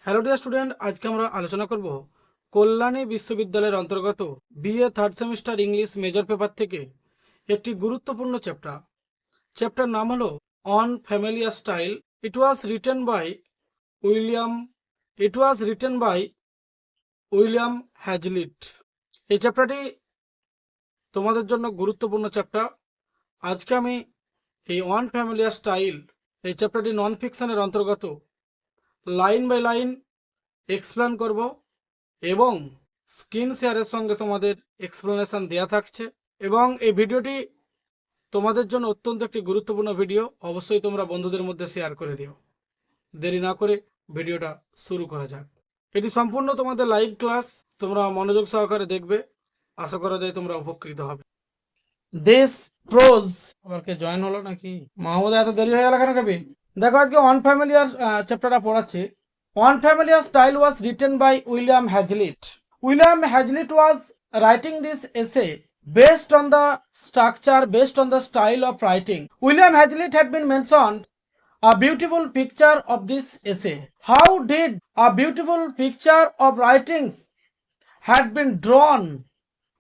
Hello dear student, আজকে আমরা আলোচনা করব কল্যাণী বিশ্ববিদ্যালয়ের অন্তর্গত BA third semester English major paper থেকে একটি গুরুত্বপূর্ণ চ্যাপ্টার নাম হলো on familiar style. It was written by William it was written by William Hazlitt. এই চ্যাপ্টারটি তোমাদের জন্য গুরুত্বপূর্ণ চ্যাপ্টার। আজকে আমি এই অন ফ্যামিলিয়ার স্টাইল এই চ্যাপ্টারটি নন ফিকশনের অন্তর্গত লাইন বাই লাইন এক্সপ্লেন করব এবং স্ক্রিন শেয়ারের সঙ্গে তোমাদের এক্সপ্লেনেশন দেয়া থাকছে। এবং এই ভিডিওটি তোমাদের জন্য অত্যন্ত একটি গুরুত্বপূর্ণ ভিডিও, অবশ্যই তোমরা বন্ধুদের মধ্যে শেয়ার করে দিও। দেরি না করে ভিডিওটা শুরু করা যাক। এটি সম্পূর্ণ তোমাদের লাইভ ক্লাস, তোমরা মনোযোগ সহকারে দেখবে, আশা করা যায় তোমরা উপকৃত হবে। দিস প্রোজ আমাকে জয়েন হলো নাকি মাহমুদ, এত দেরি হয়ে গেল কেন কবি? দেখো আজকে অন ফ্যামিলিয়ার চ্যাপ্টারটা পড়াচ্ছি। On familiar style was written by William Hazlitt. William Hazlitt was writing this essay based on the style of writing. William Hazlitt had been mentioned a beautiful picture of this essay. How did a beautiful picture of writings had been drawn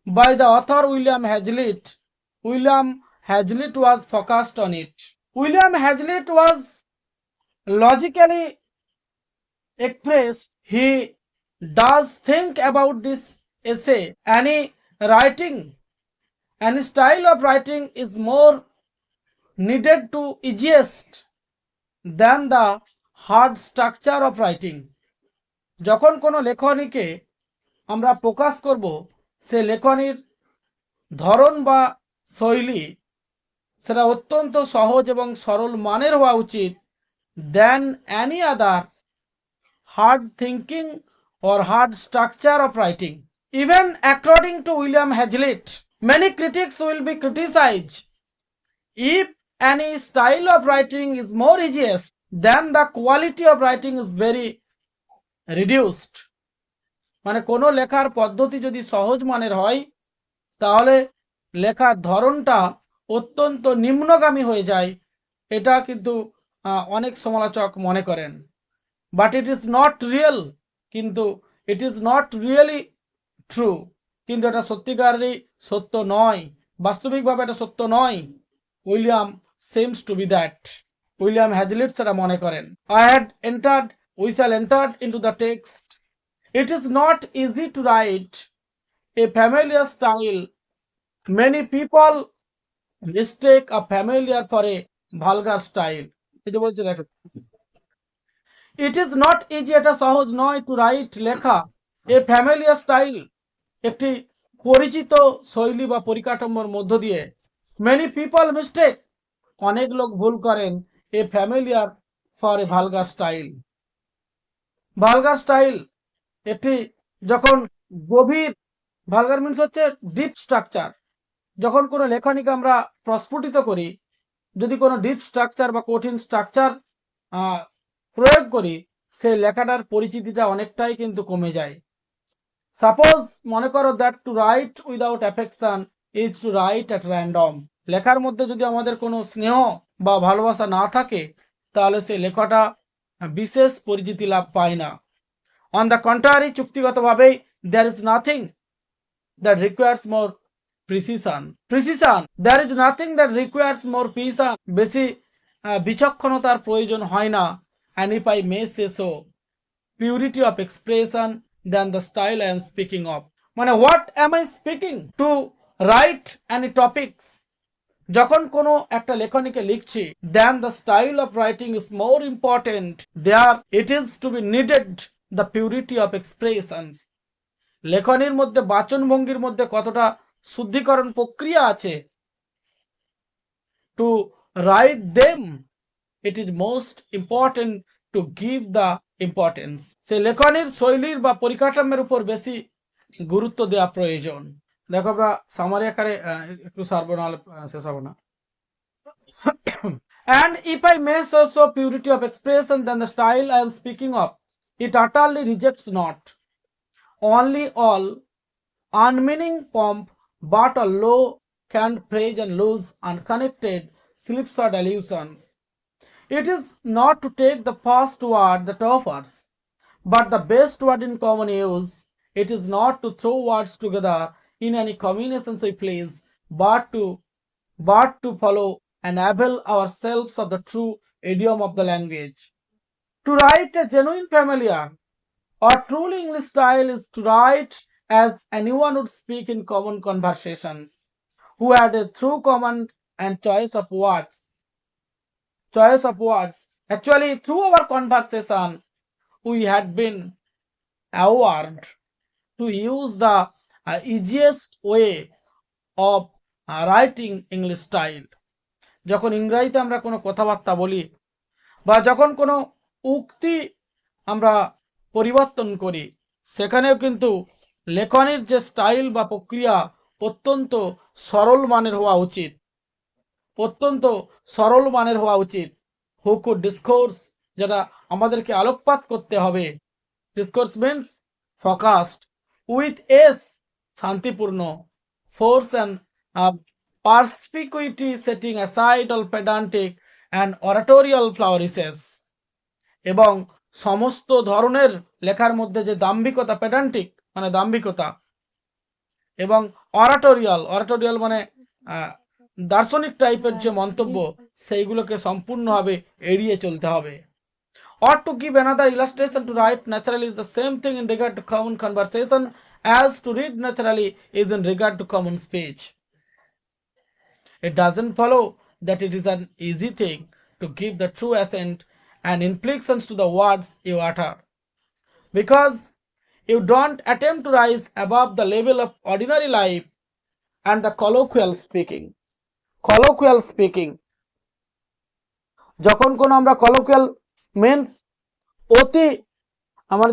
by the author William Hazlitt? William Hazlitt was focused on it. William Hazlitt was logically expressed. He does think about this essay. Any style of writing is more needed to easiest than the hard structure of writing. যখন কোনো লেখনীকে আমরা প্রকাশ করব, সে লেখনীর ধরন বা শৈলী সেটা অত্যন্ত সহজ এবং সরল মানের হওয়া উচিত than any other hard thinking or hard structure of writing. Even according to William Hazlitt, many critics will be criticized if any style of writing is more easiest, then the quality of writing is very reduced. মানে কোনো লেখার পদ্ধতি যদি সহজ মানের হয় তাহলে লেখার ধরনটা অত্যন্ত নিম্নগামী হয়ে যায়, এটা কিন্তু অনেক সমালোচক মনে করেন। But it is not real, কিন্তু it is not really true, কিন্তু এটা সত্যিকারেরই সত্য নয়, বাস্তবিকভাবে এটা সত্য নয়। William seems to be that, William Hazlitt সেটা মনে করেন। We shall entered into the text. It is not easy to write a familiar style. Many people mistake a familiar for a vulgar style. এই যে বলছে দেখো, ইট is not easy, এটা সহজ নয়, টু রাইট লেখা, এ ফ্যামিলিয়ার স্টাইল একটি পরিচিত শৈলী বা পরিকাঠামোর মধ্য দিয়ে। মেনি পিপল মিস্টেক, অনেক লোক ভুল করেন, এ familiar for a vulgar style. Vulgar style একটি যখন গভীর, ভালগার মিন্স হচ্ছে ডিপ স্ট্রাকচার। যখন কোনো লেখনীকে আমরা প্রস্ফুটিত করি, যদি কোনো ডিপ স্ট্রাকচার বা কঠিন স্ট্রাকচার প্রয়োগ করি, সেই লেখাটার পরিচিতিটা অনেকটাই কিন্তু কমে যায়। সাপোজ মনে করো that to write without affection is to write at random. লেখার মধ্যে যদি আমাদের কোনো স্নেহ বা ভালোবাসা না থাকে তাহলে সেই লেখাটা বিশেষ পরিচিতি লাভ পায় না। অন দ্য কন্ট্রারি, চুক্তিগতভাবেই there is nothing that requires more precision. There is nothing that requires more precision, বেশি বিচক্ষণতার প্রয়োজন হয় না। and if I may say so, purity of expression than the style I am speaking of. মানে what am I speaking? To write any topics, যখন কোনো একটা লেখনীকে লিখছি, then the style of writing is more important. There it is to be needed the purity of expressions. লেখনীর মধ্যে বাচন ভঙ্গির মধ্যে কতটা শুদ্ধিকরণ প্রক্রিয়া আছে, to write them it is most important to give the importance. সে লেখনীর শৈলীর বা পরিকাঠামোর উপর বেশি গুরুত্ব দেওয়া প্রয়োজন। দেখো আমরা সামারি আকারে একটু সারবো, নাহলে শেষ হবে না। And if I may say so, purity of expression than the style I am speaking of, it utterly rejects not only all unmeaning pomp, but a low canned phrase and loose unconnected slipshod allusions. It is not to take the first word that offers, But the best word in common use, it is not to throw words together in any combinations we please, but to follow and avail ourselves of the true idiom of the language. To write a genuine familiar or truly English style is to write as anyone would speak in common conversations, who had a true command and choice of words. Choice of words. Actually, through our conversation, we had been award to use the easiest way of writing English style. যখন ইংরেজিতে আমরা কোনো কথাবার্তা বলি বা যখন কোনো উক্তি আমরা পরিবর্তন করি, সেখানেও কিন্তু লেখনের যে স্টাইল বা প্রক্রিয়া অত্যন্ত সরল মানের হওয়া উচিত, অত্যন্ত সরল মানের হওয়া উচিত। হু কুড ডিসকোর্স, যেটা আমাদেরকে আলোকপাত করতে হবে। Discourse means focused, with ease শান্তিপূর্ণ, force and perspicuity setting aside all pedantic and oratorical flourishes, এবং সমস্ত ধরনের লেখার মধ্যে যে দাম্ভিকতা, পেডান্টিক মানে দাম্ভিকতা, এবং অরাটোরিয়াল মানে দার্শনিক টাইপের যে মন্তব্য, সেইগুলোকে সম্পূর্ণভাবে এড়িয়ে চলতে হবে। Or to give another illustration, to write naturally is the same thing in regard to common conversation as to read naturally is in regard to common speech. It doesn't follow that it is an easy thing to give the true accent and inflections to the words you utter, because you don't attempt to rise above the level of ordinary life and the colloquial speaking. যখন কোনো আমরা colloquial means অতি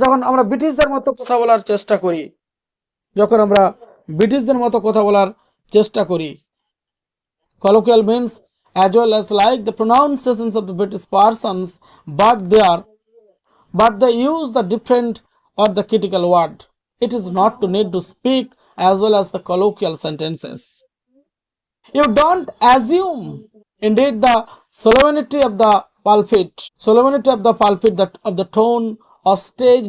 যখন আমরা ব্রিটিশদের মতো কথা বলার চেষ্টা করি, colloquial means as well as like the pronunciations of the British persons, but they use the different or the critical word. It is not to need to speak as well as the colloquial sentences. You don't assume indeed the solemnity of the pulpit, that of the tone of stage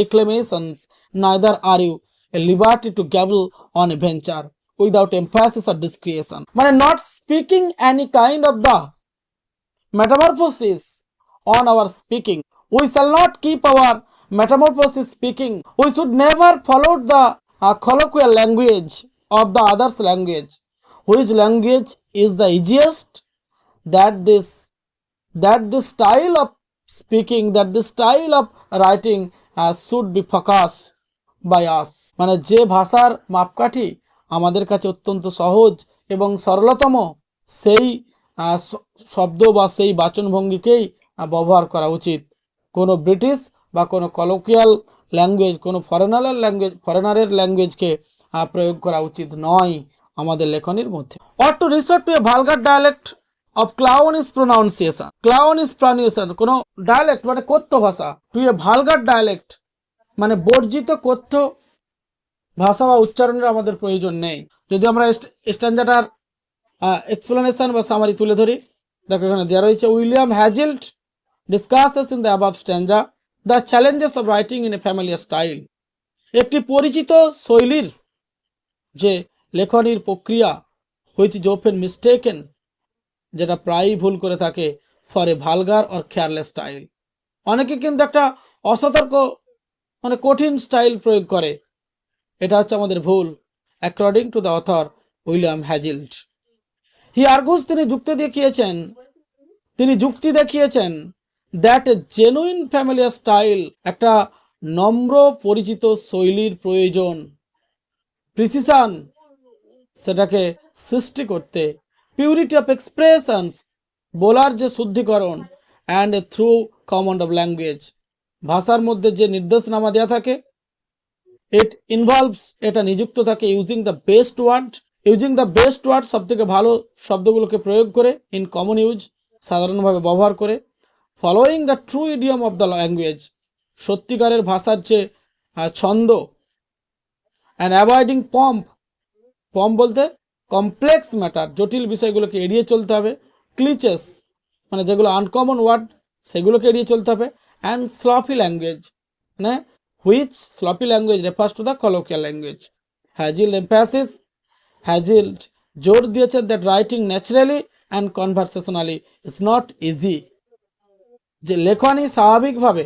declamations, neither are you a liberty to gabble on a venture without emphasis or discretion. মানে not speaking any kind of the metamorphosis on our speaking. We shall not keep our metamorphosis speaking. We should never follow the colloquial language of the other's language. Which language is the easiest? That this style of speaking, that this style of writing should be focused by us. মানে যে ভাষার মাপকাঠি আমাদের কাছে অত্যন্ত সহজ এবং সরলতম, সেই শব্দ বা সেই বাচনভঙ্গিকেই ব্যবহার করা উচিত। কোনো ব্রিটিশ বা কোনো কলোকিয়াল ল্যাঙ্গুয়েজ, কোনো ফরেনারের ল্যাঙ্গুয়েজকে প্রয়োগ করা উচিত নয় আমাদের লেখনের মধ্যে। or to resort to a vulgar dialect of Clown's pronunciation. কোনো ডায়ালেক্ট মানে কথ্য ভাষা, to a vulgar dialect মানে বর্জিত কথ্য ভাষা বা উচ্চারণের আমাদের প্রয়োজন নেই। যদি আমরা স্ট্যান্ডার্ডার এক্সপ্লেনেশন বা সামারি তুলে ধরি, দেখো এখানে দেওয়া রয়েছে, William হ্যাজিল্ড discusses in the above stanza the challenges of writing in a familiar style. একটি পরিচিত শৈলীর যে লেখনির প্রক্রিয়া, which is often mistaken, যেটা প্রায়ই ভুল করে থাকে, for a vulgar or careless style. অনেকে কিন্তু একটা অসতর্ক মানে কঠিন স্টাইল প্রয়োগ করে, এটা হচ্ছে আমাদের ভুল। According to the author William Hazlitt, he argues, তিনি যুক্তি দেখিয়েছেন that a genuine familiar style, একটা নম্র পরিচিত শৈলীর প্রয়োজন, প্রিসিশন সেটাকে সৃষ্টি করতে, পিউরিটি অফ এক্সপ্রেশনস বলার যে শুদ্ধিকরণ, and a thorough command of language ভাষার মধ্যে যে নির্দেশনামা দেওয়া থাকে, ইট ইনভলভস এটা নিযুক্ত থাকে ইউজিং দ্য বেস্ট ওয়ার্ড সব থেকে ভালো শব্দগুলোকে প্রয়োগ করে, ইন কমন ইউজ সাধারণভাবে ব্যবহার করে, following the true idiom of the language সত্যিকারের ভাষার যে ছন্দ, অ্যান্ড অ্যাভয়েডিং পম্প বলতে কমপ্লেক্স ম্যাটার জটিল বিষয়গুলোকে এড়িয়ে চলতে হবে, ক্লিচেস মানে যেগুলো আনকমন ওয়ার্ড সেগুলোকে এড়িয়ে চলতে হবে, and sloppy language, which sloppy language refers to the colloquial language. Hazel emphasis, Hazel জোর দিয়েছে that writing naturally and conversationally is not easy, যে লেখনী স্বাভাবিকভাবে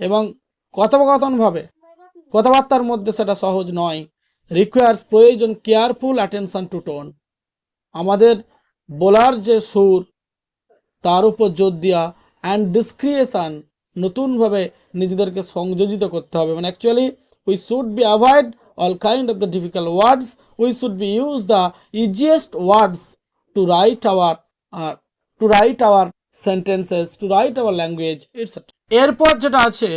এবং কথোপকথনভাবে কথাবার্তার মধ্যে সেটা সহজ নয়, রিকোয়ার্স প্রয়োজন কেয়ারফুল অ্যাটেনশন টু টোন, আমাদের বলার যে সুর তার উপর জোর দেওয়া, অ্যান্ড ডিসক্রিয়েশন নতুনভাবে নিজেদেরকে সংযোজিত করতে হবে, মানে actually we should be avoid all kind of the difficult words, we should be use the easiest words to write our sentences, to write our language etcetera. এরপর যেটা আছে,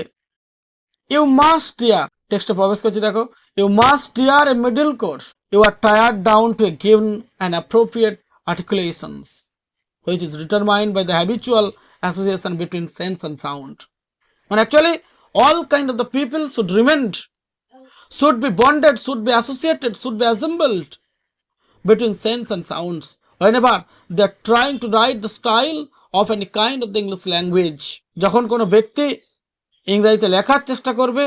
ইউ মাস্ট টিয়ার, টেক্সটে প্রবেশ করছি দেখো, you must tear a middle course, you are tired down to a given and appropriate articulations, which is determined by the habitual association between sense and sound. And actually, all kind of the people should remain, should be bonded, should be associated, should be assembled between sense and sounds whenever they are trying to write the style of any kind of the English language. যখন কোনো ব্যক্তি ইংরেজিতে লেখার চেষ্টা করবে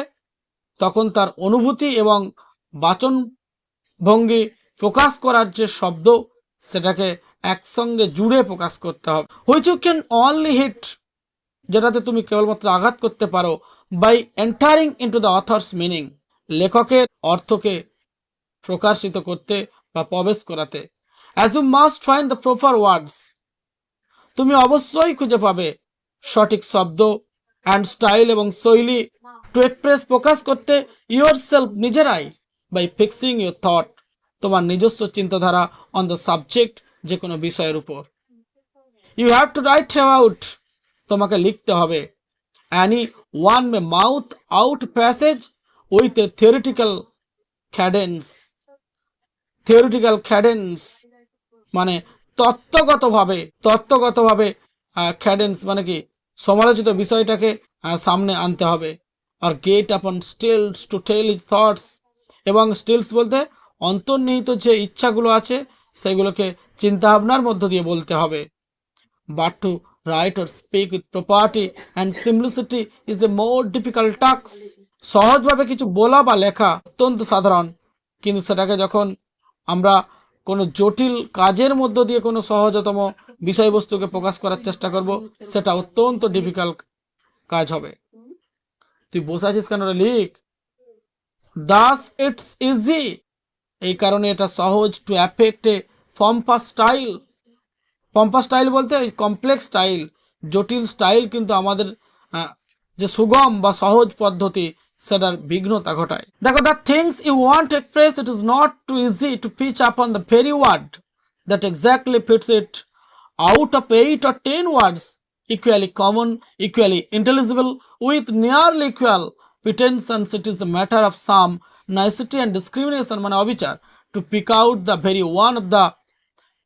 তখন তার অনুভূতি এবং বাচন ভঙ্গি প্রকাশ করার যে শব্দ সেটাকে একসঙ্গে জুড়ে প্রকাশ করতে হবে, which you can only hit, যেটাতে তুমি কেবলমাত্র আঘাত করতে পারো, by entering into the author's meaning, লেখকের অর্থকে প্রকাশিত করতে বা প্রবেশ করাতে। As you must find the proper words, তুমি অবশ্যই খুঁজে পাবে সঠিক শব্দ অ্যান্ড স্টাইল এবং শৈলী, টু এক্সপ্রেস প্রকাশ করতে ইউর সেলফ নিজেরাই, বাই ফিক্সিং ইউর থট, তোমার নিজস্ব চিন্তাধারা অন দ্য সাবজেক্ট, যে কোনো বিষয়ের উপর। You have to write about, তোমাকে লিখতে হবে, any one may mouth out passage with a theoretical cadence, মানে তত্ত্বগতভাবে ক্যাডেন্স মানে কি সমালোচিত বিষয়টাকে সামনে আনতে হবে, আর get upon stills to tell his thoughts, এবং স্টিলস বলতে অন্তর্নিহিত যে ইচ্ছাগুলো আছে সেগুলোকে চিন্তাভাবনার মধ্য দিয়ে বলতে হবে। But to write or speak with property and simplicity is a more difficult task, সহজভাবে কিছু বলা বা লেখা অত্যন্ত সাধারণ, কিন্তু সেটাকে যখন আমরা কোনো জটিল কাজের মধ্য দিয়ে কোনো সহজতম বিষয়বস্তুকে প্রকাশ করার চেষ্টা করব, সেটা অত্যন্ত ডিফিকাল্ট কাজ হবে। তুই বসে আছিস কেন, লিখ। দাস ইটস ইজি, এই কারণে এটা সহজ, টু অ্যাফেক্ট এ পম্পাস স্টাইল বলতে কমপ্লেক্স স্টাইল, জটিল স্টাইল কিন্তু আমাদের যে সুগম বা সহজ পদ্ধতি সেটার বিঘ্নতা ঘটায়। দেখো, the things you want to express, it is not to easy to pitch upon the very word that exactly fits it, out of 8 or 10 words equally common, equally intelligible, with nearly equal pretensions, it is a matter of some nicety and discrimination, মানে অবিচার, to pick out the very one of the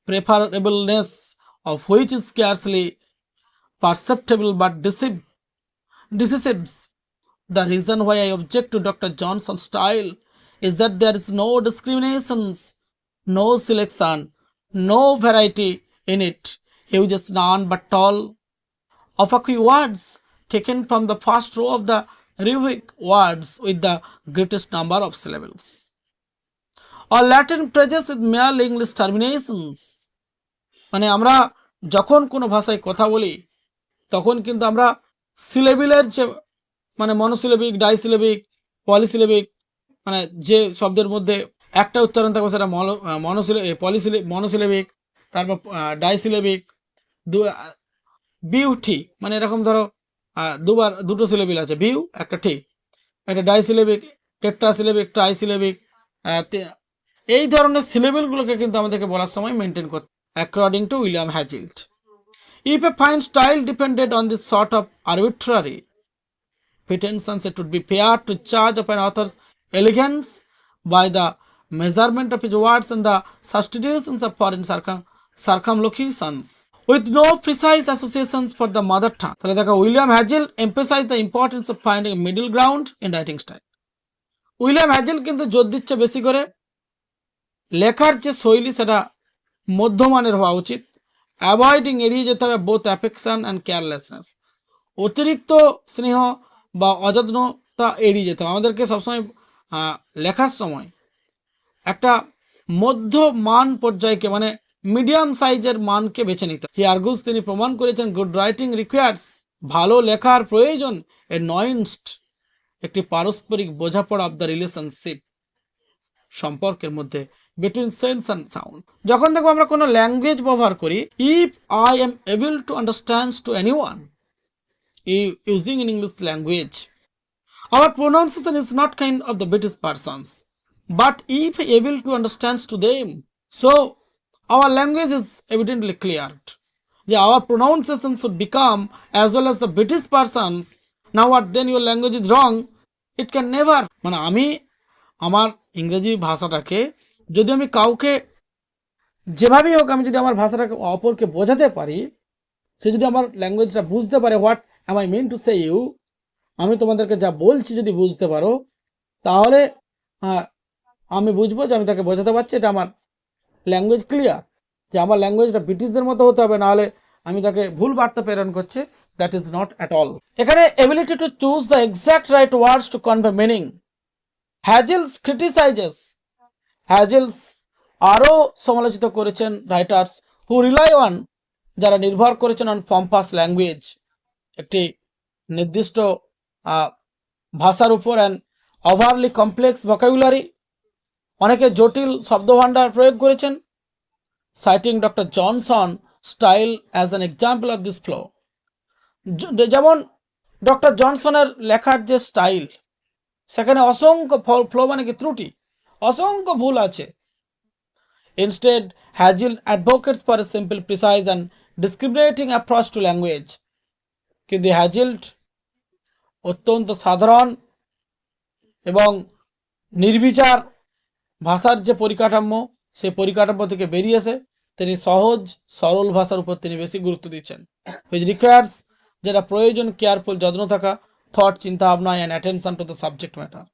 preferableness of which is scarcely perceptible but decisive. The reason why I object to Dr. Johnson's style is that there is no discriminations, no selection, no variety in it. He uses none but tall opaque words taken from the first row of the Rhetoric words with the greatest number of syllables, or Latin phrases with merely English terminations. মানে আমরা যখন কোনো ভাষায় কথা বলি তখন কিন্তু আমরা সিলেবিলের যে মানে মনোসিলেবিক, ডাইসিলেবিক, পলিসিলেবিক, মানে যে শব্দের মধ্যে একটা উচ্চারণ থাকবে সেটা মনোসিলেবিক, তারপর ডাইসিলেবিক, বিউটি, মানে এরকম ধরো দুটো সিলেবিল আছে, বিউ একটা ঠিক, একটা ডাইসিলেবিক, টেট্রাসিলেবিক, ট্রাইসিলেবিক, এই ধরনের সিলেবিলগুলোকে কিন্তু আমাদেরকে বলার সময় মেনটেন করতে, according to William Hazlitt. If a fine style depended on this sort of arbitrary pretensions, it would be fair to judge of an author's elegance by the measurement of his words and the substitutions of foreign circumlocutions, with no precise associations for the mother tongue. তাহলে দেখো, William হ্যাজিল emphasized the importance of finding a middle ground in writing style. William Hazlitt কিন্তু জোর দিচ্ছে বেশি করে লেখার যে শৈলী সেটা মধ্যমানের হওয়া উচিত, অ্যাভয়েডিং, এড়িয়ে যেতে হবে বোথ অ্যাফেকশন অ্যান্ড কেয়ারলেসনেস, অতিরিক্ত স্নেহ বা অযত্নতা এড়িয়ে যেতে হবে। আমাদেরকে সবসময় লেখার সময় একটা মধ্য মান পর্যায়কে মানে মিডিয়াম সাইজের মানকে বেছে নিতে। হি আর্গুস, তিনি প্রমাণ করেছেন, গুড রাইটিং রিকোয়ার্স, ভালো লেখার প্রয়োজন এ নয়েন্সড, একটি পারস্পরিক বোঝাপড়া অফ দ্য রিলেশনশিপ, সম্পর্কের মধ্যে, বিটুইন সেন্স অ্যান্ড সাউন্ড। যখন দেখবো আমরা কোনো ল্যাঙ্গুয়েজ ব্যবহার করি, if I am able to understand two anyone using in English language, our pronunciation is not kind of the British persons, but if able to understand to them, so our language is evidently cleared. Yeah, our pronunciation should become as well as the British persons. Now what then your language is wrong? It can never. মানে আমি আমার ইংরেজি ভাষাটাকে যদি আমি কাউকে যেভাবেই হোক আমি যদি আমার ভাষাটাকে অপরকে বোঝাতে পারি, সে যদি আমার ল্যাঙ্গুয়েজটা বুঝতে পারে, what am I mean to say you, আমি তোমাদেরকে যা বলছি যদি বুঝতে পারো, তাহলে আমি বুঝবো যে আমি তাকে বোঝাতে পারছি, এটা আমার ল্যাঙ্গুয়েজ ক্লিয়ার। যে আমার ল্যাঙ্গুয়েজটা ব্রিটিশদের মতো হতে হবে, নাহলে আমি তাকে ভুল বার্তা প্রেরণ করছি, that is not at all. এখানে ability to choose the exact right words to convey meaning, Hazlitt criticises, Hazlitt আরও সমালোচিত করেছেন রাইটার্স হু রিলাই অন, যারা নির্ভর করেছেন অন পম্পাস ল্যাঙ্গুয়েজ, একটি নির্দিষ্ট ভাষার উপর, অ্যান্ড ওভারলি কমপ্লেক্স ভোকাবুলারি, অনেকে জটিল শব্দভাণ্ডার প্রয়োগ করেছেন, citing doctor Johnson style as an example of this flow. যেমন ডক্টর জনসনের লেখার যে স্টাইল, সেখানে অসংখ্য ফ্লো মানে কি ত্রুটি, অসংখ্য ভুল আছে। Instead Hazlitt advocates for a simple, precise and discriminating approach to language, কিন্তু হ্যাজিল্ড অত্যন্ত সাধারণ এবং নির্বিচার ভাষার যে পরিকাঠাম্য, সেই পরিকাঠাম্য থেকে বেরিয়ে এসে তিনি সহজ সরল ভাষার উপর তিনি বেশি গুরুত্ব দিচ্ছেন। হুইচ রিকোয়ার্স, যেটা প্রয়োজন, কেয়ারফুল, যত্ন থাকা, থট, চিন্তা ভাবনা, and attention to the subject matter.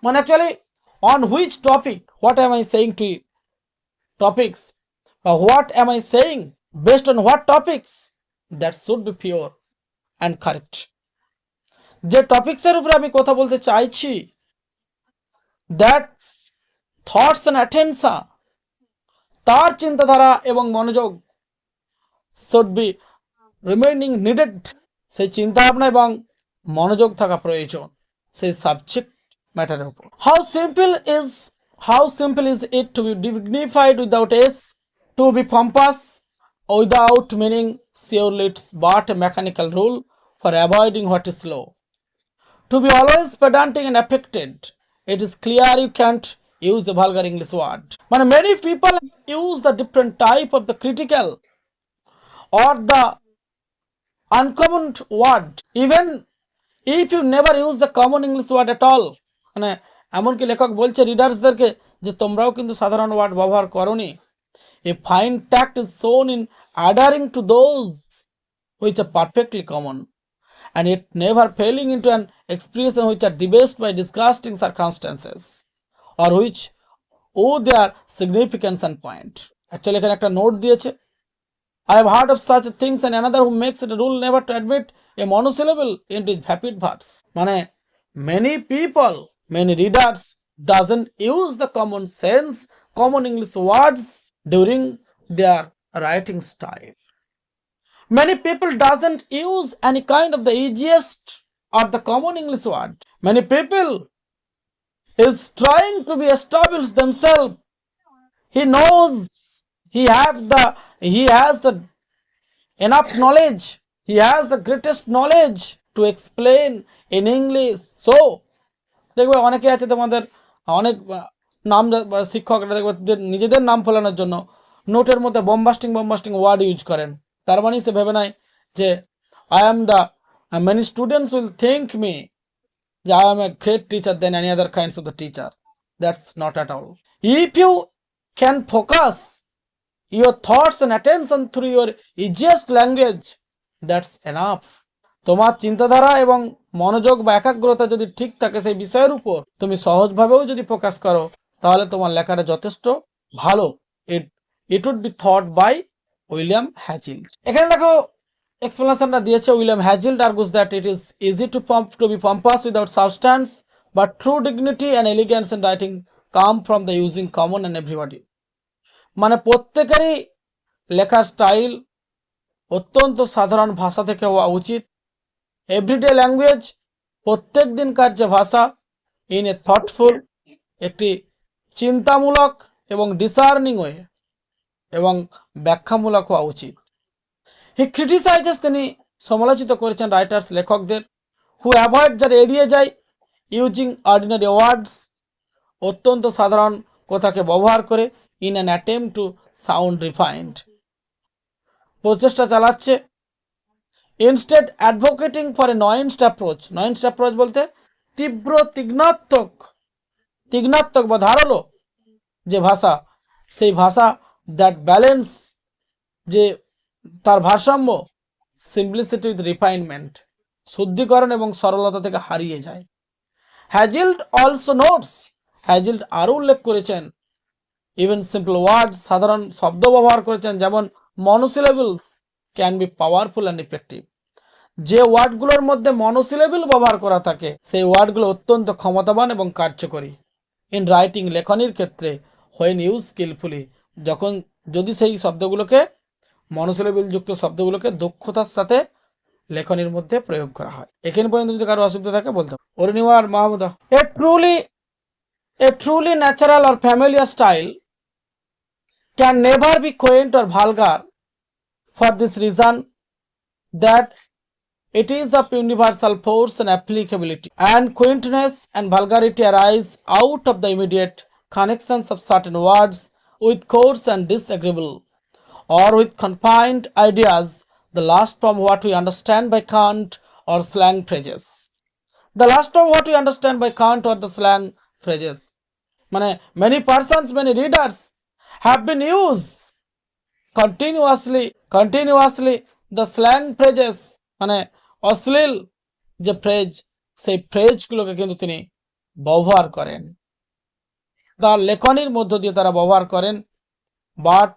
মানে actually on which topic, what am I saying to topics, বা what am I saying based on what topics, that should be pure and correct. যে টপিক্সের উপরে আমি কথা বলতে চাইছি, দ্যাট থটস অ্যান্ড অ্যাটেনশন, তার চিন্তাধারা এবং মনোযোগ শুড বি রিমেইনিং নিডেড, সেই চিন্তা ভাবনা এবং মনোযোগ থাকা প্রয়োজন সেই সাবজেক্ট ম্যাটারের উপর। How simple is it to be dignified without ease, to be pompous without meaning, surely it's but a mechanical rule for avoiding what is low, to be always pedantic and affected, it is clear you can't use the vulgar English word. But many people use the different type of the critical or the uncommon word, even if you never use the common English word at all. মানে এমনকি লেখক বলছে রিডার্সদেরকে যে তোমরাও কিন্তু সাধারণ word ব্যবহার করোনি। A fine tact is shown in adhering to those which are perfectly common, and it never failing into an expression which are debased by disgusting circumstances or which owe their significance and point. Actually এখানে একটা note দিয়েছে, I have heard of such things, and another who makes it a rule never to admit a monosyllable into his vapid verse. মানে many people, many readers doesn't use the common sense, common English words during their writing style. Many people doesn't use any kind of the easiest or the common English word. Many people is trying to be established themselves. He knows he has the enough knowledge. He has the greatest knowledge to explain in English. So দেখবে অনেকে আছে তোমাদের অনেক নাম শিক্ষকরা দেখবে নিজেদের নাম ফলানোর জন্য নোটের মধ্যে বম্বাস্টিং ওয়ার্ড ইউজ করেন। তার মানে সে ভেবে নেয় যে I am the many students will think me যে I am a great teacher than any other kinds of the teacher. That's not at all. If you can focus your thoughts and attention through your easiest language, that's enough. তোমার চিন্তাধারা এবং মনোযোগ বা একাগ্রতা যদি ঠিক থাকে সেই বিষয়ের উপর, তুমি সহজভাবেও যদি প্রকাশ করো, তাহলে তোমার লেখাটা যথেষ্ট ভালো। It would be thought by William Hazlitt. এখানে দেখো এক্সপ্লেনেশনটা দিয়েছে William Hazlitt argues that it is easy to be pompous without substance, but true dignity and elegance in writing come from the using common and everybody. মানে প্রত্যেকেরই লেখার style অত্যন্ত সাধারণ ভাষা থেকে হওয়া উচিত। এভরিডে ল্যাঙ্গুয়েজ, প্রত্যেক দিনকার যে ভাষা, ইন এ থটফুল, একটি চিন্তামূলক এবং ডিসার্নিং ওয়ে, এবং ব্যাখ্যামূলক হওয়া উচিত। হি ক্রিটিসাইজেস, তিনি সমালোচিত করেছেন রাইটার্স, লেখকদের, হু অ্যাভয়েড, যারা এড়িয়ে যায়, ইউজিং অর্ডিনারি ওয়ার্ডস, অত্যন্ত সাধারণ কথাকে ব্যবহার করে, in an attempt to sound refined, প্রচেষ্টা চালাচ্ছে। Instead advocating for a nuanced approach, nuanced approach বলতে তীব্র তীক্ষ্ণাত্মক বা ধারালো যে ভাষা, সেই ভাষা, দ্যাট ব্যালেন্স, যে তার ভারসাম্য, সিম্পলিসিটি উইথ রিফাইনমেন্ট, শুদ্ধিকরণ এবং সরলতা থেকে হারিয়ে যায়। হ্যাজিল্ড অলসো নোটস, হ্যাজিল্ড আরও উল্লেখ করেছেন, ইভেন সিম্পল ওয়ার্ড, সাধারণ শব্দ ব্যবহার করেছেন, যেমন monosyllables can be powerful and effective, যে ওয়ার্ডগুলোর মধ্যে মনোসিলেবল ব্যবহার করা থাকে সেই ওয়ার্ডগুলো অত্যন্ত ক্ষমতাবান এবং কার্যকরী। ইন রাইটিং, লেখনির ক্ষেত্রে, হোয়েন ইউজ স্কিলফুলি, যদি সেই শব্দগুলোকে, মনোসিলেবল যুক্ত শব্দগুলোকে দক্ষতার সাথে লেখনির মধ্যে প্রয়োগ করা হয়। এখানে পর্যন্ত যদি কারো অসুবিধা থাকে বলতে হবে। অরুণিমার Mahmuda, a truly natural or familiar style can never be quaint or vulgar, for this reason that it is of universal force and applicability, and quaintness and vulgarity arise out of the immediate connections of certain words with coarse and disagreeable, or with confined ideas, the last from what we understand by cant or slang phrases. The last from what we understand by cant or the slang phrases. মানে many persons, many readers have been used continuously the slang phrases, মানে অশ্লীল যে phrase, সেই ফ্রেজগুলোকে কিন্তু তিনি ব্যবহার করেন, তার লেখনির মধ্য দিয়ে তারা ব্যবহার করেন, but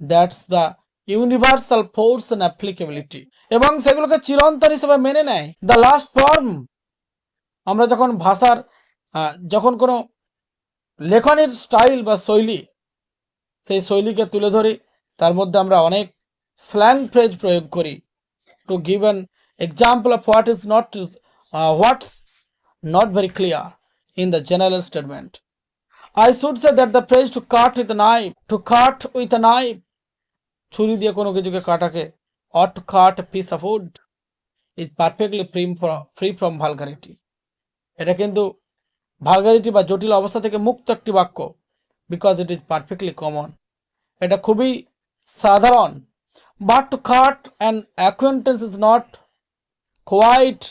that's the universal force and applicability, এবং সেগুলোকে চিরন্তন হিসেবে মেনে নেয়। দ্য লাস্ট ফর্ম, আমরা যখন ভাষার, যখন কোনো লেখনের স্টাইল বা শৈলী, সেই শৈলীকে তুলে ধরি, তার মধ্যে আমরা অনেক স্ল্যাং ফ্রেজ প্রয়োগ করি, to give an example of what's not very clear in the general statement. I should say that the phrase to cut with a knife, ছুরি দিয়ে কোনো কিছুকে কাটাকে, or to cut a piece of wood, is perfectly free from vulgarity. এটা কিন্তু vulgarity বা জটিল অবস্থা থেকে মুক্ত একটি বাক্য, because it is perfectly common, এটা খুবই সাধারণ। But to cut an acquaintance is not quite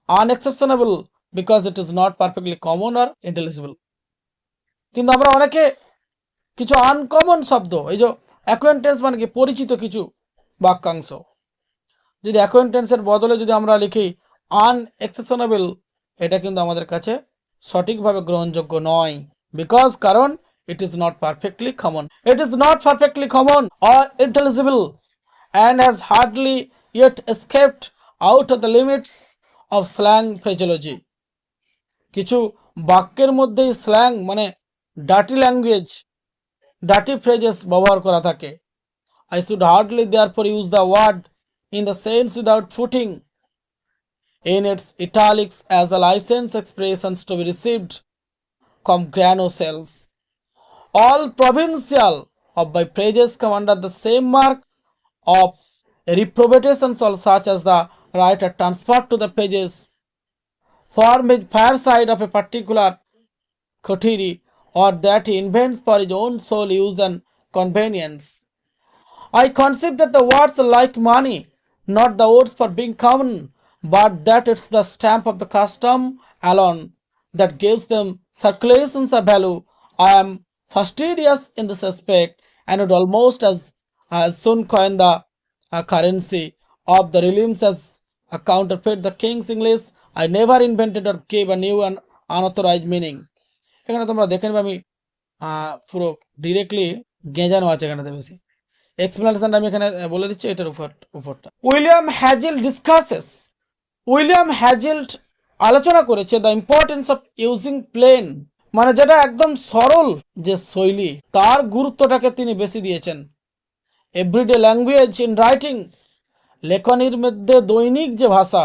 unexceptionable, because it is not perfectly common or intelligible. কিন্তু আমরা অনেকে কিছু আনকমন শব্দ, এই যে অ্যাকোয়েন্টেন্স মানে কি, পরিচিত কিছু বাক্যাংশ, যদি অ্যাকোয়েন্টেন্সের বদলে যদি আমরা লিখি আনএক্সেপশনেবল, এটা কিন্তু আমাদের কাছে সঠিকভাবে গ্রহণযোগ্য নয়, বিকজ কারণ it is not perfectly common or intelligible, and has hardly yet escaped out of the limits of slang phraseology. কিছু বাক্যের মধ্যেই স্ল্যাং মানে ডার্টি ল্যাঙ্গুয়েজ, ডার্টি ফ্রেজেস ব্যবহার করা থাকে। I should hardly therefore use the word in the sense without putting in its italics as a license expressions to be received from granocels. All provincial of my phrases come under the same mark of reprobations, all such as the writer transferred to the pages from his fireside of a particular coterie, or that he invents for his own sole use and convenience. I conceive that the words are like money, not the words for being common, but that it's the stamp of the custom alone that gives them circulations of value. I am fastidious in this aspect, and would almost as soon coin the currency of the realms as counterfeit the king's English. I never invented or gave a new and unauthorized meaning. এখানে তোমরা দেখে নেবে, আমি পুরো directly গেঁজানো আছে এখানে বেশি। Explanation আমি এখানে বলে দিচ্ছি এটার উপরটা। উইলিয়াম হ্যাজেল্ড আলোচনা করেছে the importance of using plain, মানে যেটা একদম সরল যে শৈলী তার গুরুত্বটাকে তিনি বেশি দিয়েছেন। এভরিডে ল্যাঙ্গুয়েজ ইন রাইটিং, লেখনীর মধ্যে দৈনিক যে ভাষা,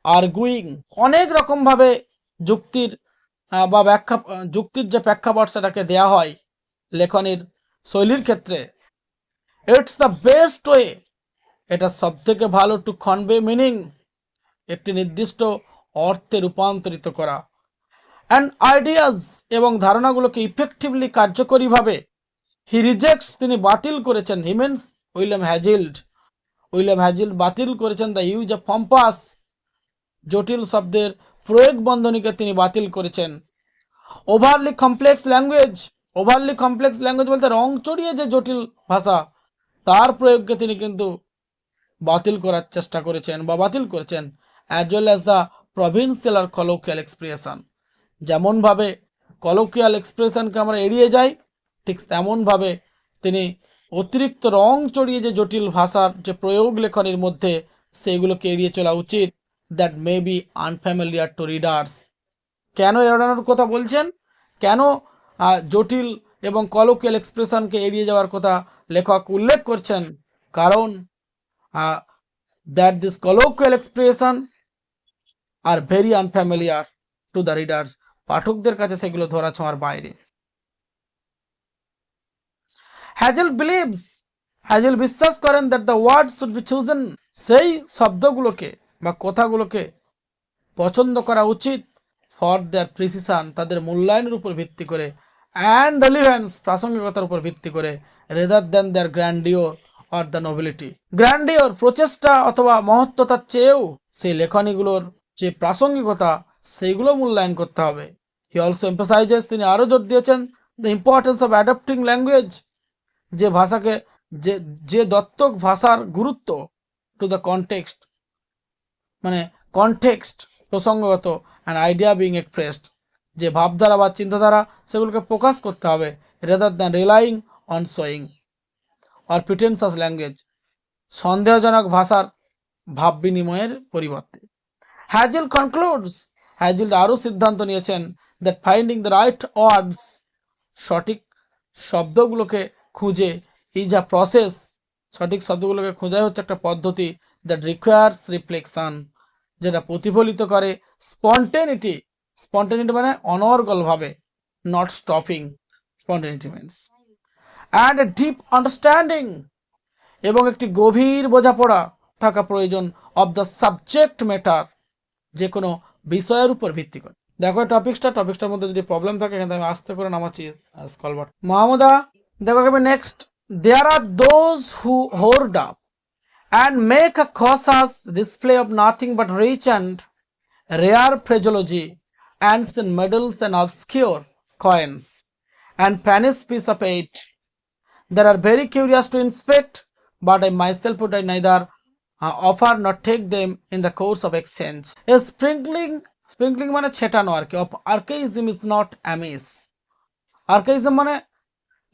আর্গুইং অনেক রকমভাবে যুক্তির বা ব্যাখ্যা, যুক্তির যে প্রেক্ষাপট সেটাকে দেয়া হয় লেখনীর শৈলীর ক্ষেত্রে। ইটস দ্য বেস্ট ওয়ে, এটা সব থেকে ভালো টু কনভে মিনিং, একটি নির্দিষ্ট অর্থে রূপান্তরিত করা, অ্যান্ড আইডিয়াস এবং ধারণাগুলোকে ইফেক্টিভলি কার্যকরীভাবে। হি রিজেক্টস, তিনি বাতিল করেছেন, হিমেন্স উইলিয়াম হ্যাজিল্ড বাতিল করেছেন দ্য ইউজ অফ পম্পাস, জটিল শব্দের প্রয়োগ বন্ধনীকে তিনি বাতিল করেছেন। ওভারলি কমপ্লেক্স ল্যাঙ্গুয়েজ বলতে রং চড়িয়ে যে জটিল ভাষা তার প্রয়োগকে তিনি কিন্তু বাতিল করার চেষ্টা করেছেন বা বাতিল করেছেন। As well as the provincial or colloquial expression, যেমনভাবে কলোকিয়াল এক্সপ্রেশনকে আমরা এড়িয়ে যাই ঠিক তেমনভাবে তিনি অতিরিক্ত রং চড়িয়ে যে জটিল ভাষার যে প্রয়োগ লেখনের মধ্যে সেইগুলোকে এড়িয়ে চলা উচিত, that may be unfamiliar to readers. কেন এড়ানোর কথা বলছেন, কেন জটিল এবং কলোকিয়াল এক্সপ্রেশনকে এড়িয়ে যাওয়ার কথা লেখক উল্লেখ করছেন? কারণ that this colloquial expression are very unfamiliar to the readers, পাঠকদের কাছে সেগুলো ধরা ছোঁয়ার বাইরে। হ্যাজেল বিশ্বাস করেন that the word should be chosen, সেই শব্দগুলোকে বা কথাগুলোকে পছন্দ করা উচিত ফর দেয়ার প্রিসিশন, তাদের মূল্যায়নের উপর ভিত্তি করে, অ্যান্ড রেলিভেন্স, প্রাসঙ্গিকতার উপর ভিত্তি করে, rather than their grandeur or the nobility. Grandeur প্রচেষ্টা অথবা মহত্বতার চেয়েও সেই লেখনীগুলোর যে প্রাসঙ্গিকতা সেইগুলো মূল্যায়ন করতে হবে। হি অলসো এমফাসাইজেস, তিনি আরও জোর দিয়েছেন the importance of adapting language, যে ভাষাকে যে দত্তক ভাষার গুরুত্ব, টু দ্য কনটেক্সট, মানে কনটেক্সট প্রসঙ্গগত, অ্যান্ড আইডিয়া বিং এক্সপ্রেসড, যে ভাবধারা বা চিন্তাধারা সেগুলোকে প্রকাশ করতে হবে, rather than relying on showing or pretentious language, সন্দেহজনক ভাষার ভাব বিনিময়ের পরিবর্তে। হ্যাজেল্ড আরও সিদ্ধান্ত নিয়েছেন that finding the right words, সঠিক শব্দগুলোকে খুঁজে, ইজ আ প্রসেস, সঠিক শব্দগুলোকে খোঁজাই হচ্ছে একটা পদ্ধতি, দ্যাট রিকোয়ার্স রিফ্লেকশন, যেটা প্রতিফলিত করে স্পন্টেনিটি মানে অনর্গলভাবে, not stopping, spontaneity means, and a deep understanding, এবং একটি গভীর বোঝাপড়া থাকা প্রয়োজন অব দ্য সাবজেক্ট ম্যাটার, যে কোনো বিষয়ের উপর ভিত্তি করে। দেখো টপিকসটার মধ্যে যদি প্রবলেম থাকে এখানে আমি আস্তে করে নামাচ্ছি স্কল বাটন। মাহমুদা দেখো next, there are those who hoard up and make a cautious display of nothing but rich and rare phraseology, ancient medals and obscure coins, and Spanish piece of eight. They are very curious to inspect, but I myself would neither offer nor take them in the course of exchange. A sprinkling মানে ছেটানো আর কি, of archaism is not amiss. Archaism মানে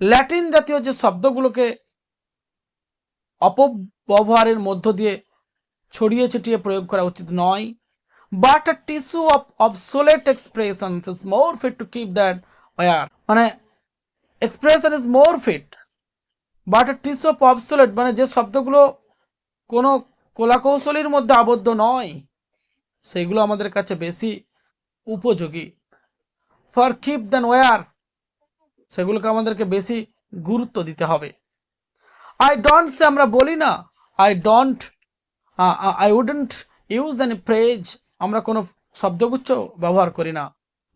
Latin জাতীয় যে শব্দগুলোকে অপব্যবহারের মধ্য দিয়ে ছড়িয়ে ছিটিয়ে প্রয়োগ করা উচিত নয়। But a tissue of obsolete expressions is more fit to keep that wear, মানে expression is more fit, but a tissue of obsolete মানে যে শব্দগুলো কোনো কলাকৌশলীর মধ্যে আবদ্ধ নয় সেগুলো আমাদের কাছে বেশি উপযোগী। ফর কিপ দ্যান ওয়ার, সেগুলোকে আমাদেরকে বেশি গুরুত্ব দিতে হবে। I don't say, আমরা বলি না, I wouldn't use any phrase, আমরা কোনো শব্দগুচ্ছ ব্যবহার করি না,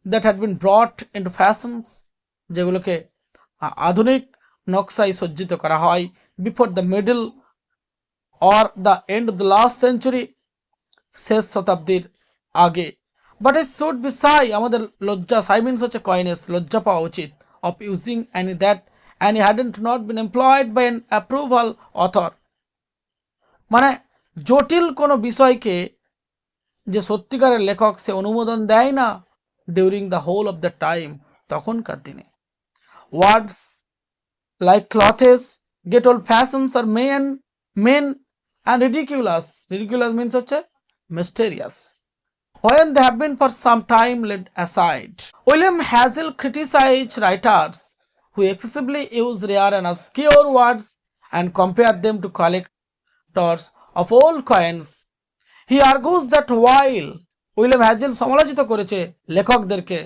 that had been brought into fashions, যেগুলোকে আধুনিক নকশায় সজ্জিত করা হয়, before the middle or the end of the last century, শেষ শতাব্দীর আগে। But it should be shy, আমাদের লজ্জা, shy means হচ্ছে কয়নেস, লজ্জা পাওয়া উচিত, of using any that and he hadn't not been employed by an approval author, মানে জটিল কোনো বিষয়কে যে সত্যিকারের লেখক সে অনুমোদন দেয় না during the whole of the time, তখনকার দিনে। Words like clothes, get old fashions are mean and ridiculous. Ridiculous means হচ্ছে mysterious when they have been for some time laid aside. William Hazel criticized writers who excessively use rare and obscure words and compare them to collectors of old coins. He argues that while William hazel সমালোচিত করেছে লেখকদেরকে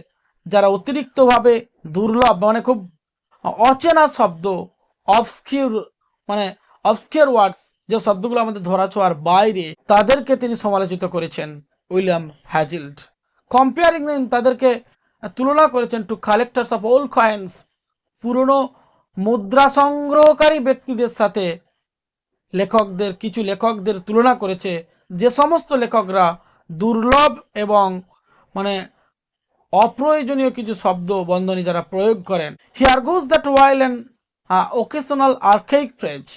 যারা অতিরিক্তভাবে দুর্লভ মানে খুব অচেনা শব্দ obscure ওয়ার্ডস যে শব্দগুলো আমাদের ধরাছোঁয়ার বাইরে তাদেরকে তিনি সমালোচিত করেছেন উইলিয়াম হ্যাজেল্ড। কম্পেয়ারিং দেম তাদেরকে তুলনা করেছেন to collectors of old coins পুরনো মুদ্রা সংগ্রহকারী ব্যক্তিদের সাথে কিছু লেখকদের তুলনা করেছে যে সমস্ত লেখকরা দুর্লভ এবং অপ্রয়োজনীয় কিছু শব্দ বন্ধনী যারা প্রয়োগ করেন। হি আর্গুজ that while an occasional archaic phrase,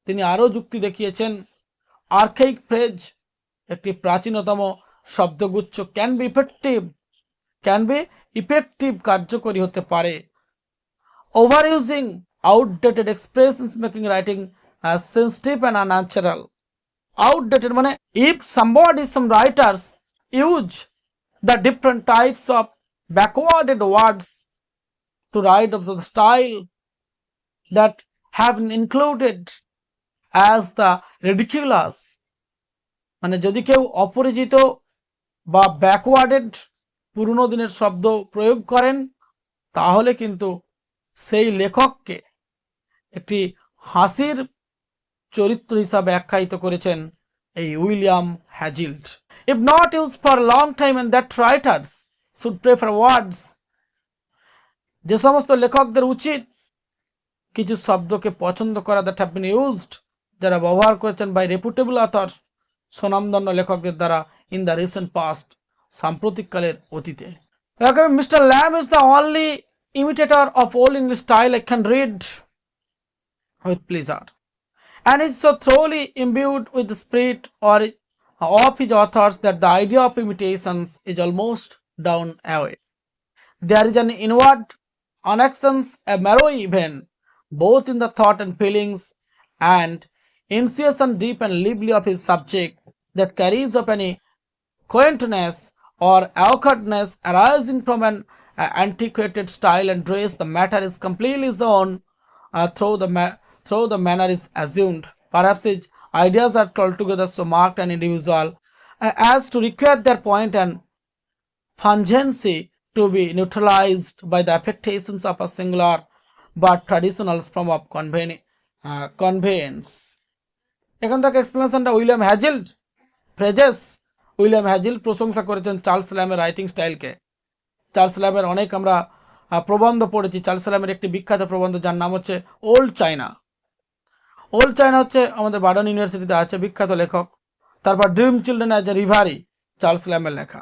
তিনি আরও যুক্তি দেখিয়েছেন আর্কাইক ফ্রেজ একটি প্রাচীনতম শব্দগুচ্ছ ক্যান বি ইফেক্টিভ কার্যকরী হতে পারে। Overusing outdated expressions making writing sensitive and unnatural. Outdated মানে if some writers use the different types of backwarded words to write of the style that have included as the ridiculous, মানে যদি কেউ অপরিচিত বা ব্যাকওয়ার্ডেড পুরনো দিনের শব্দ প্রয়োগ করেন তাহলে কিন্তু সেই লেখককে একটি হাসির চরিত্র হিসাবে আখ্যায়িত করেছেন এই William হ্যাজেল্ড। If not used for a long time and that writers should prefer words, যে সমস্ত লেখকদের উচিত কিছু শব্দকে পছন্দ করা that have been used, যারা ব্যবহার করেছেন by reputable authors, স্বনামধন্য লেখকদের দ্বারা in the recent past, সাম্প্রতিককালের অতীতে। Mr. Lamb is the only imitator of old English style I can read with pleasure, and is so thoroughly imbued with the spirit of his authors that the idea of imitations is almost down away. There is an inward unaccents, a marrow even, both in the thought and feelings and intuition deep and lively of his subject that carries up any quaintness or awkwardness arising from an antiquated style and dress. The matter is completely his own, though the manner is assumed. Perhaps his ideas are altogether so marked and individual as to require their point and pungency to be neutralized by the affectations of a singular but traditional form of conveyance. এখান থেকে এক্সপ্লেনেশনটা William হ্যাজেল্ড phrases. William হ্যাজেল্ড প্রশংসা করেছেন Charles ল্যামের writing স্টাইলকে। Charles ল্যামের অনেক আমরা প্রবন্ধ পড়েছি। Charles ল্যামের একটি বিখ্যাত প্রবন্ধ যার নাম হচ্ছে ওল্ড চায়না। ওল্ড চায়না হচ্ছে আমাদের বার্ডন ইউনিভার্সিটিতে আছে, বিখ্যাত লেখক। তারপর dream children as a reverie, Charles ল্যামের লেখা।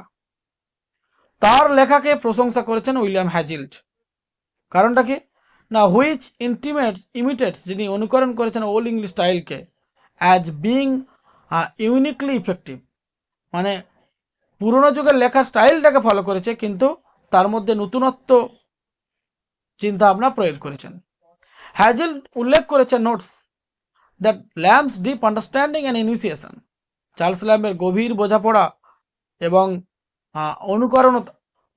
তার লেখাকে প্রশংসা করেছেন উইলিয়াম হ্যাজেল্ড। কারণটা কি না, হুইচ ইমিটেটস, যিনি অনুকরণ করেছেন ওল্ড ইংলিশ স্টাইলকে অ্যাজ বিং ইউনিকলি ইফেক্টিভ, মানে পুরনো যুগের লেখা স্টাইলটাকে ফলো করেছে কিন্তু তার মধ্যে নতুনত্ব চিন্তা ভাবনা প্রয়োগ করেছেন। হ্যাজেল্ড উল্লেখ করেছেন notes that Lamb's deep understanding and initiation, Charles ল্যাম্বের গভীর বোঝাপড়া এবং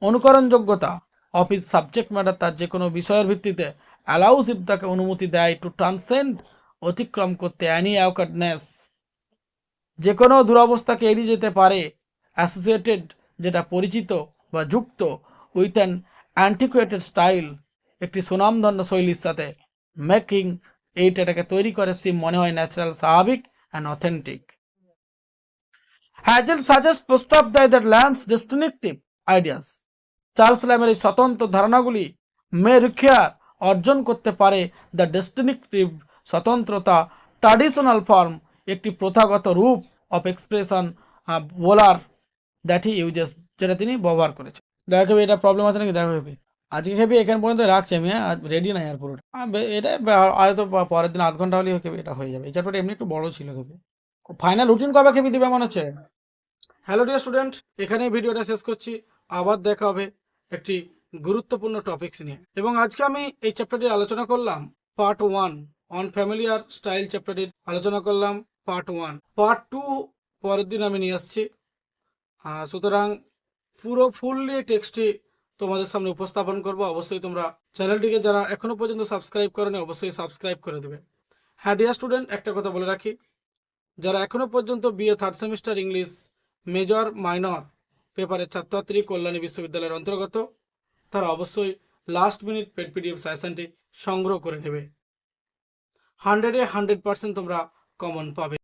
অনুকরণযোগ্যতা অফ হিজ সাবজেক্ট ম্যাটার, তার যে কোনো বিষয়ের ভিত্তিতে অ্যালাউস ইট, তাকে অনুমতি দেয় টু ট্রান্সেন্ড, অতিক্রম করতে, অ্যানি অ্যাওকার্ডনেস, যে কোনো দুরবস্থাকে এড়িয়ে যেতে পারে, অ্যাসোসিয়েটেড, যেটা পরিচিত বা যুক্ত, উইথ অ্যান অ্যান্টিকুয়েটেড স্টাইল, একটি সুনামধন্য শৈলীর সাথে, মেকিং এটাকে তৈরি করে সিম মনে হয় ন্যাচারাল, স্বাভাবিক অ্যান্ড অথেন্টিক। হ্যাজেল সাজেস্ট প্রস্তাব দেয় দ্যাট ল্যাম্বস ডিস্টিংটিভ আইডিয়াস, চার্লস ল্যামের এই স্বতন্ত্র ধারণাগুলি রিকোয়ার অর্জন করতে পারে দ্য ডিস্টিংটিভ স্বতন্ত্রতা, ট্র্যাডিশনাল ফর্ম, একটি প্রথাগত রূপ অফ এক্সপ্রেশন বলার, দ্যাট হি ইউজেস, যেটা তিনি ব্যবহার করেছেন। দেখো এটা প্রবলেম আছে নাকি, দেখো আজকে খেবি এখান পর্যন্ত রাখছি আমি, হ্যাঁ রেডি নাই আর পুরোটা, এটা হয়তো পরের দিন আধ ঘন্টা হলেই খেবি, এটা হয়ে যাবে। এই চ্যাপ্টারটা এমনি একটু বড় ছিল খেবি। ফাইনাল রুটিন কবে খেবি দিবে মনে হচ্ছে? হ্যালো ডিয়ার স্টুডেন্ট, এখানে ভিডিওটা শেষ করছি। আবার দেখা হবে একটি গুরুত্বপূর্ণ টপিকস নিয়ে। এবং আজকে আমি এই চ্যাপ্টারটি আলোচনা করলাম পার্ট 1 অন ফ্যামিলিয়ার স্টাইল চ্যাপ্টারটির আলোচনা করলাম পার্ট 1। পার্ট 2 পরের দিন আমি নিয়ে আসছি। সুতরাং পুরো ফুললি টেক্সটটি তোমাদের সামনে উপস্থাপন করব। অবশ্যই তোমরা চ্যানেলটিকে যারা এখনো পর্যন্ত সাবস্ক্রাইব করোনি অবশ্যই সাবস্ক্রাইব করে দেবে। হ্যাঁ ডিয়ার স্টুডেন্ট, একটা কথা বলে রাখি, যারা এখনো পর্যন্ত BA third semester English major minor পেপারের ছাত্রছাত্রী কল্যাণী বিশ্ববিদ্যালয়ের অন্তর্গত, তারা অবশ্যই লাস্ট মিনিট পেড পিডিএফ সাজেশনটি সংগ্রহ করে নেবে। 100-এ 100% তোমরা কমন পাবে।